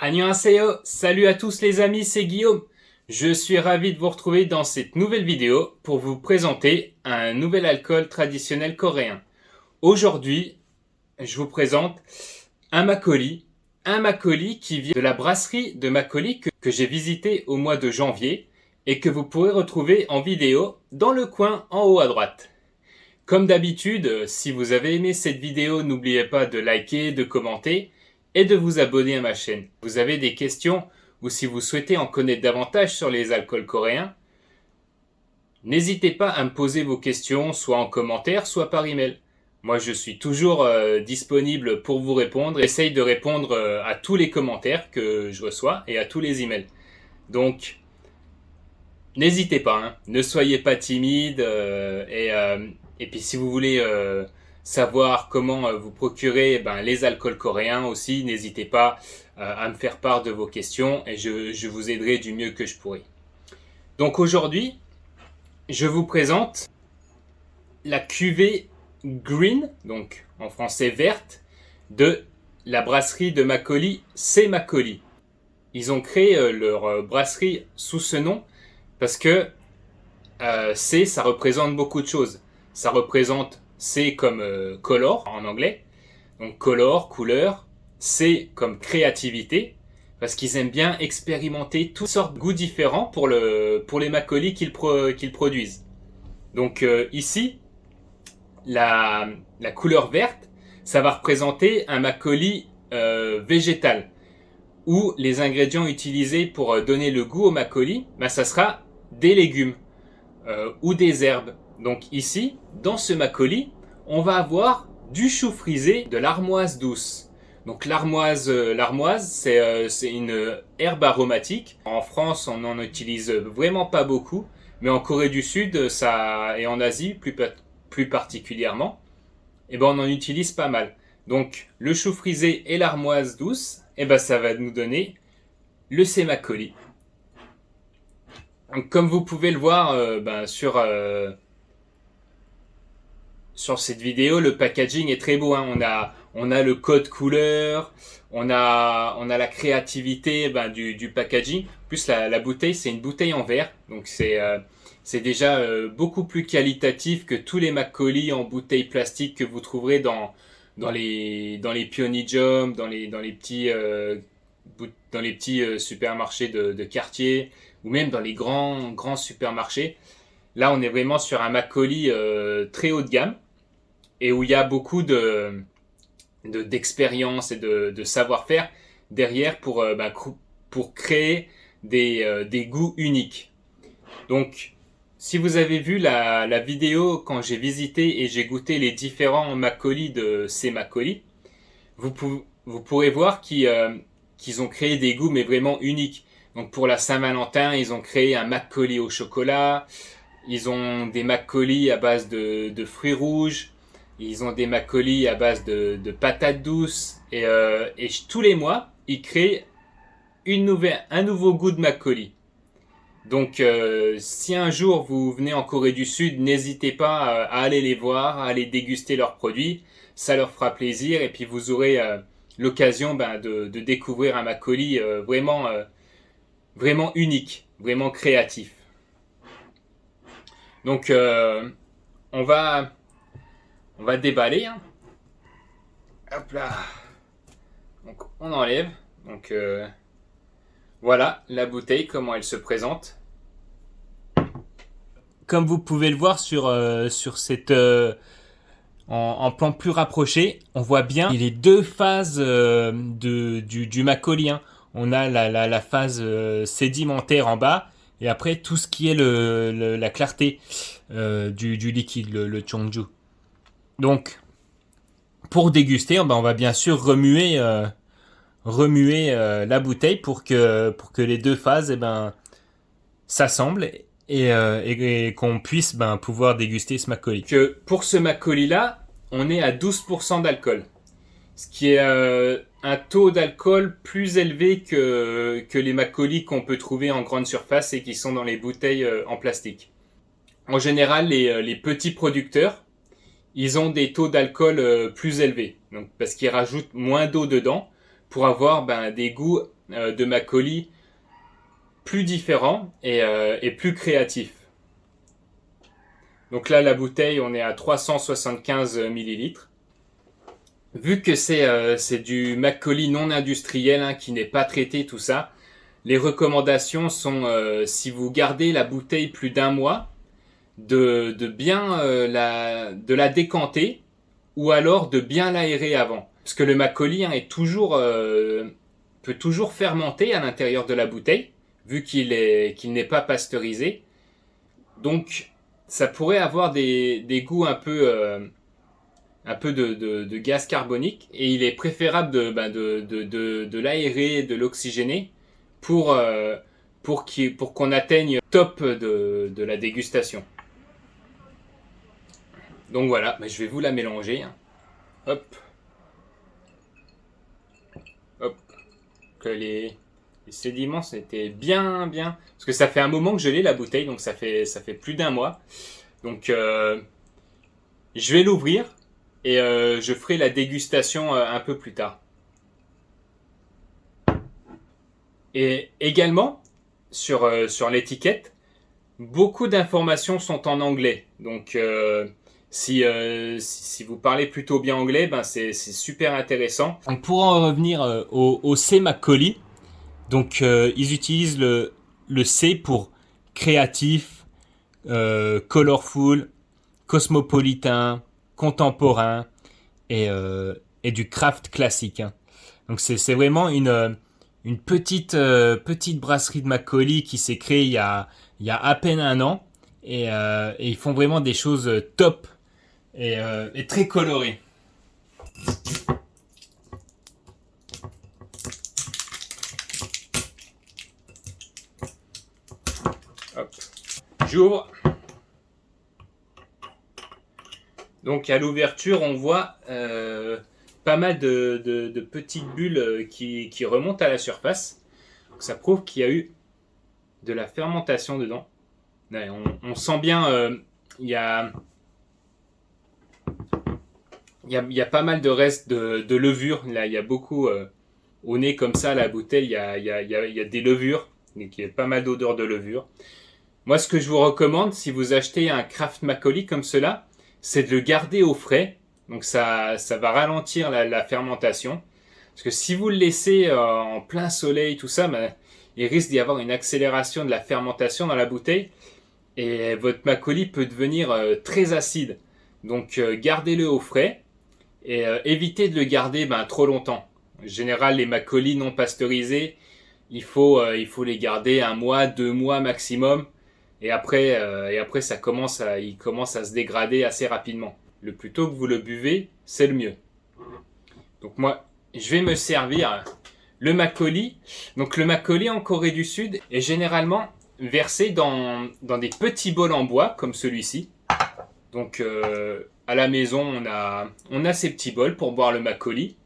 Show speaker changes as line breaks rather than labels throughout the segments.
Annyeonghaseyo, salut à tous les amis, c'est Guillaume. Je suis ravi de vous retrouver dans cette nouvelle vidéo pour vous présenter un nouvel alcool traditionnel coréen. Aujourd'hui, je vous présente un makgeolli qui vient de la brasserie de Makgeolli que j'ai visité au mois de janvier et que vous pourrez retrouver en vidéo dans le coin en haut à droite. Comme d'habitude, si vous avez aimé cette vidéo, n'oubliez pas de liker, de commenter et de vous abonner à ma chaîne. Vous avez des questions ou si vous souhaitez en connaître davantage sur les alcools coréens, n'hésitez pas à me poser vos questions soit en commentaire, soit par email. Moi, je suis toujours disponible pour vous répondre. J'essaye de répondre à tous les commentaires que je reçois et à tous les emails. Donc, n'hésitez pas, hein. Ne soyez pas timide et puis si vous voulez savoir comment vous procurer les alcools coréens aussi, n'hésitez pas à me faire part de vos questions et je vous aiderai du mieux que je pourrai. Donc aujourd'hui, je vous présente la cuvée Green, donc en français verte, de la brasserie de Makgeolli, c'est Makgeolli. Ils ont créé leur brasserie sous ce nom parce que ça représente beaucoup de choses. Ça représente C comme color en anglais, donc color, couleur. C comme créativité, parce qu'ils aiment bien expérimenter toutes sortes de goûts différents pour les makgeolli qu'ils produisent. Donc ici, la couleur verte, ça va représenter un makgeolli végétal, où les ingrédients utilisés pour donner le goût au makgeolli, ça sera des légumes ou des herbes. Donc ici, dans ce makgeolli, on va avoir du chou frisé, de l'armoise douce. Donc l'armoise, c'est une herbe aromatique. En France, on n'en utilise vraiment pas beaucoup, mais en Corée du Sud, et en Asie plus particulièrement, on en utilise pas mal. Donc le chou frisé et l'armoise douce, ça va nous donner le makgeolli. Comme vous pouvez le voir sur cette vidéo, le packaging est très beau, hein. On a le code couleur, on a la créativité du packaging. En plus, la bouteille, c'est une bouteille en verre, donc c'est déjà beaucoup plus qualitatif que tous les makgeolli en bouteille plastique que vous trouverez dans les Pyeonijum, dans les petits supermarchés de quartier, ou même dans les grands supermarchés. Là, on est vraiment sur un makgeolli très haut de gamme et où il y a beaucoup d'expérience et de savoir-faire derrière pour créer des goûts uniques. Donc, si vous avez vu la vidéo quand j'ai visité et j'ai goûté les différents makgeolli de ces makgeolli, vous pourrez voir qu'ils ont créé des goûts mais vraiment uniques. Donc pour la Saint-Valentin, ils ont créé un makgeolli au chocolat. Ils ont des makgeolli à base de fruits rouges. Ils ont des makgeolli à base de patates douces. Et tous les mois, ils créent un nouveau goût de makgeolli. Donc si un jour vous venez en Corée du Sud, n'hésitez pas à aller les voir, à aller déguster leurs produits. Ça leur fera plaisir et puis vous aurez l'occasion de découvrir un makgeolli vraiment unique, vraiment créatif. Donc on va déballer, hein. Hop là. Donc on enlève. Donc voilà la bouteille, comment elle se présente. Comme vous pouvez le voir sur cette en plan plus rapproché, on voit bien les deux phases du makgeolli, hein. On a la phase sédimentaire en bas et après tout ce qui est la clarté du liquide, le cheongju. Donc pour déguster, on va bien sûr remuer la bouteille pour que les deux phases s'assemblent et qu'on puisse pouvoir déguster ce makgeolli. Pour ce makgeolli là, on est à 12% d'alcool, ce qui est un taux d'alcool plus élevé que les makgeolli qu'on peut trouver en grande surface et qui sont dans les bouteilles en plastique. En général, les petits producteurs, ils ont des taux d'alcool plus élevés, donc parce qu'ils rajoutent moins d'eau dedans pour avoir des goûts de Makgeolli plus différents et plus créatifs. Donc là, la bouteille, on est à 375 millilitres. Vu que c'est du Makgeolli non industriel, hein, qui n'est pas traité, tout ça, les recommandations sont, si vous gardez la bouteille plus d'un mois, de bien de la décanter, ou alors de bien l'aérer avant. Parce que le Makgeolli, hein, peut toujours fermenter à l'intérieur de la bouteille, vu qu'il n'est pas pasteurisé. Donc, ça pourrait avoir des goûts un peu de gaz carbonique, et il est préférable de l'aérer, de l'oxygéner pour qu'on atteigne top de la dégustation. Donc voilà, je vais vous la mélanger. Hein. Hop. Hop. Que les sédiments, c'était bien. Parce que ça fait un moment que je l'ai, la bouteille, donc ça fait plus d'un mois. Donc je vais l'ouvrir et je ferai la dégustation un peu plus tard. Et également, sur l'étiquette, beaucoup d'informations sont en anglais. Donc si vous parlez plutôt bien anglais, c'est super intéressant. Donc pour en revenir au C Makgeolli, donc ils utilisent le C pour créatif, colorful, cosmopolitain, contemporain et du craft classique. Hein. Donc c'est vraiment une petite brasserie de Makgeolli qui s'est créée il y a à peine un an, et ils font vraiment des choses top et très colorées. Hop. J'ouvre. Donc à l'ouverture, on voit pas mal de petites bulles qui remontent à la surface. Donc ça prouve qu'il y a eu de la fermentation dedans. On sent bien, il y a pas mal de restes de levure. Là, il y a beaucoup, au nez comme ça, la bouteille, il y a des levures. Donc il y a pas mal d'odeur de levure. Moi, ce que je vous recommande, si vous achetez un Craft Makgeolli comme cela, c'est de le garder au frais. Donc ça va ralentir la fermentation. Parce que si vous le laissez en plein soleil, tout ça, il risque d'y avoir une accélération de la fermentation dans la bouteille. Et votre Makgeolli peut devenir très acide. Donc gardez-le au frais et évitez de le garder trop longtemps. En général, les Makgeolli non pasteurisés, il faut les garder 1 mois, 2 mois maximum. Et après, il commence à se dégrader assez rapidement. Le plus tôt que vous le buvez, c'est le mieux. Donc moi, je vais me servir le Makgeolli. Donc le Makgeolli en Corée du Sud est généralement versé dans des petits bols en bois comme celui-ci. Donc à la maison, on a ces petits bols pour boire le Makgeolli.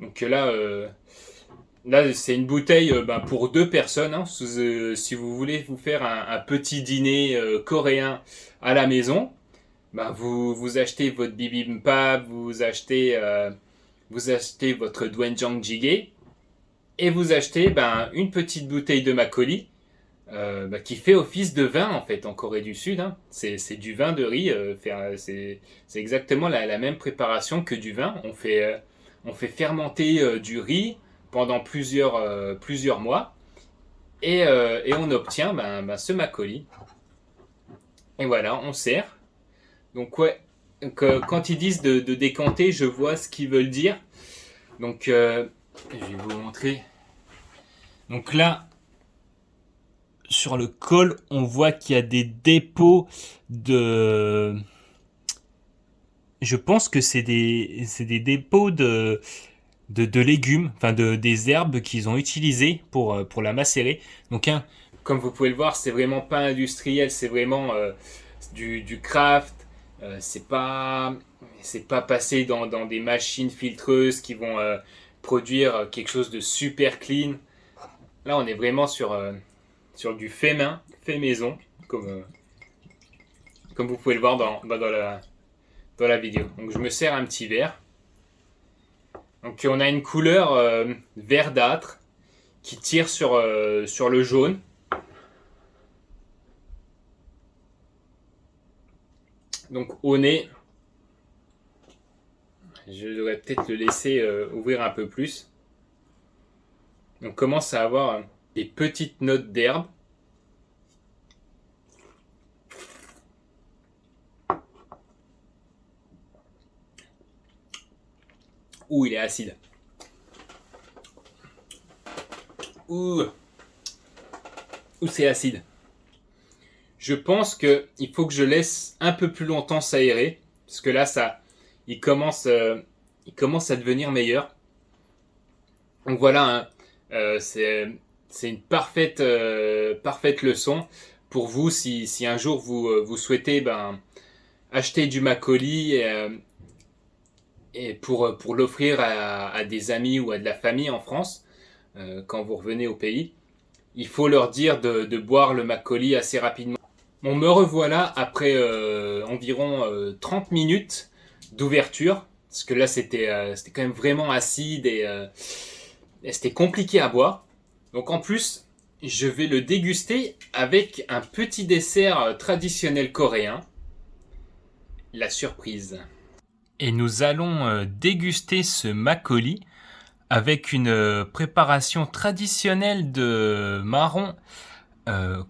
Donc là, c'est une bouteille pour 2 personnes. Hein, si vous voulez vous faire un petit dîner coréen à la maison, vous achetez votre bibimbap, vous achetez votre doenjang jjigae, et vous achetez une petite bouteille de Makgeolli qui fait office de vin en fait en Corée du Sud. Hein. C'est du vin de riz. C'est exactement la même préparation que du vin. On fait fermenter du riz pendant plusieurs mois, et on obtient ce Makgeolli. Et voilà, on sert. Donc ouais, quand ils disent de décanter, je vois ce qu'ils veulent dire. Donc je vais vous montrer. Donc là, sur le col, on voit qu'il y a des dépôts de... Je pense que c'est des dépôts de légumes, des herbes qu'ils ont utilisées pour la macérer. Donc comme vous pouvez le voir, c'est vraiment pas industriel, c'est vraiment du craft. C'est pas passé dans des machines filtreuses qui vont produire quelque chose de super clean. Là, on est vraiment sur du fait maison, comme vous pouvez le voir dans la vidéo. Donc je me sers un petit verre. Donc on a une couleur verdâtre. qui tire sur le jaune. Donc au nez, je devrais peut-être le laisser ouvrir un peu plus. On commence à avoir des petites notes d'herbe. Ouh, il est acide. Ouh, c'est acide. Je pense qu'il faut que je laisse un peu plus longtemps s'aérer. Parce que là, il commence à devenir meilleur. Donc voilà, hein, c'est une parfaite leçon pour vous si un jour vous souhaitez acheter du makgeolli et pour l'offrir à des amis ou à de la famille en France quand vous revenez au pays. Il faut leur dire de boire le makgeolli assez rapidement. Bon, me revoilà après environ 30 minutes d'ouverture. Parce que là, c'était quand même vraiment acide et c'était compliqué à boire. Donc en plus, je vais le déguster avec un petit dessert traditionnel coréen. La surprise. Et nous allons déguster ce makgeolli avec une préparation traditionnelle de marron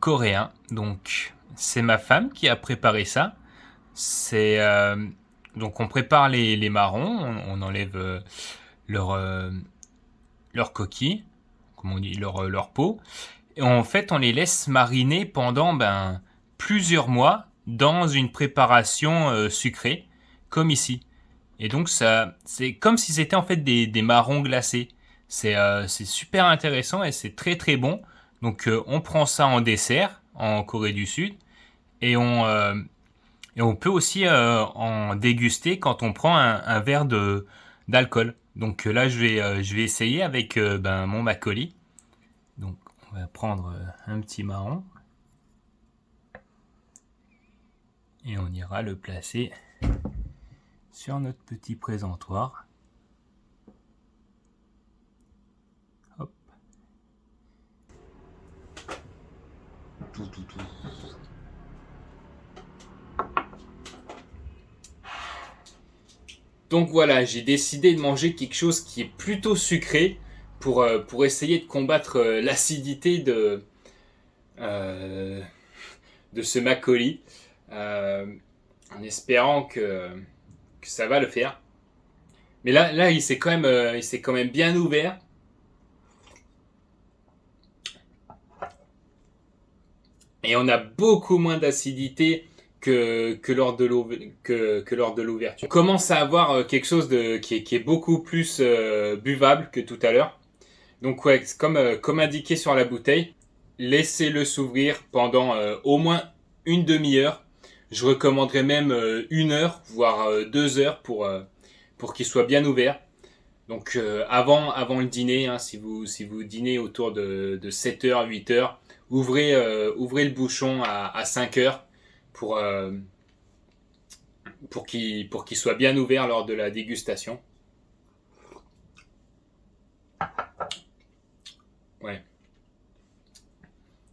coréen. Donc c'est ma femme qui a préparé ça. Donc on prépare les marrons, on enlève leur coquille, comme on dit, leur peau. Et en fait, on les laisse mariner pendant plusieurs mois dans une préparation sucrée, comme ici. Et donc c'est comme si c'était en fait des marrons glacés. C'est super intéressant et c'est très très bon. Donc on prend ça en dessert en Corée du Sud et on peut aussi en déguster quand on prend un verre d'alcool. Donc là je vais essayer avec mon makgeolli. Donc on va prendre un petit marron et on ira le placer sur notre petit présentoir. Hop. Tout. Donc voilà, j'ai décidé de manger quelque chose qui est plutôt sucré pour essayer de combattre l'acidité de ce makgeolli, en espérant que ça va le faire. Mais là, il s'est quand même bien ouvert. Et on a beaucoup moins d'acidité que lors de l'ouverture. On commence à avoir quelque chose qui est beaucoup plus buvable que tout à l'heure. Donc ouais, comme indiqué sur la bouteille, laissez-le s'ouvrir pendant au moins une demi-heure. Je recommanderais même 1 heure, voire 2 heures pour qu'il soit bien ouvert. Donc avant le dîner, hein, si vous dînez autour de 7h, 8h, ouvrez le bouchon à 5h pour qu'il soit bien ouvert lors de la dégustation. Ouais.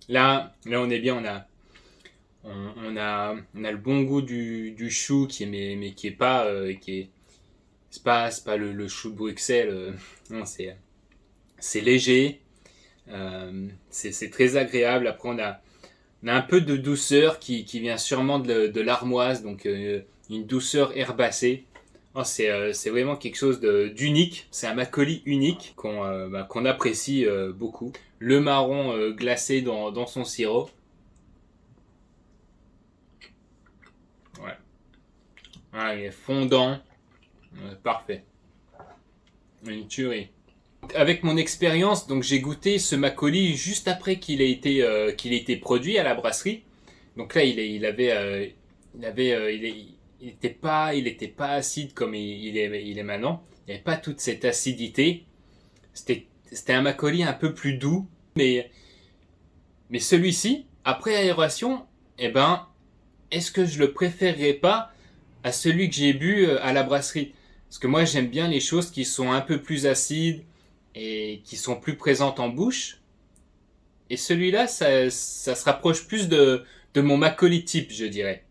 Là on est bien, on a le bon goût du chou qui est pas c'est pas le chou de Bruxelles, non, c'est léger, c'est très agréable. Après on a un peu de douceur qui vient sûrement de l'armoise, donc une douceur herbacée. Oh, c'est vraiment quelque chose d'unique. C'est un makgeolli unique qu'on apprécie beaucoup. Le marron glacé dans son sirop. Ouais. Ah, il est fondant. Parfait. Une tuerie. Avec mon expérience, donc j'ai goûté ce makgeolli juste après qu'il ait été produit à la brasserie. Donc là, il était pas acide comme il est maintenant. Il n'y avait pas toute cette acidité. C'était un makgeolli un peu plus doux, mais celui-ci, après aération, est-ce que je le préférerais pas à celui que j'ai bu à la brasserie? Parce que moi, j'aime bien les choses qui sont un peu plus acides, et qui sont plus présentes en bouche. Et celui-là, ça se rapproche plus de mon Macaulay type, je dirais.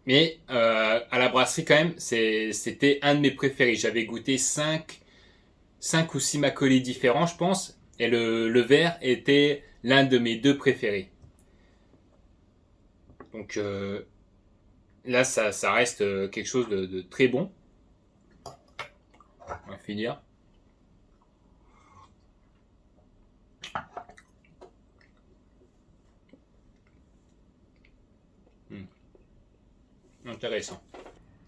Mais à la brasserie quand même, c'était un de mes préférés. J'avais goûté 5 ou 6 Macaulay différents, je pense. Et le vert était l'un de mes deux préférés. Donc là, ça reste quelque chose de très bon. On va finir. Intéressant.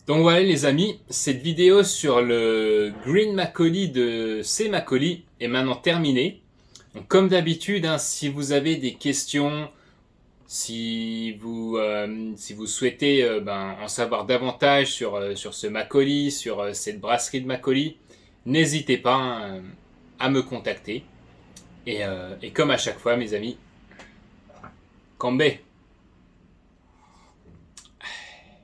Donc voilà les amis, cette vidéo sur le Green Macaulay de C. Macaulay est maintenant terminée. Donc, comme d'habitude, hein, si vous avez des questions, si vous souhaitez en savoir davantage sur ce Macaulay, sur cette brasserie de Macaulay, n'hésitez pas à me contacter. Et comme à chaque fois mes amis, Cambé.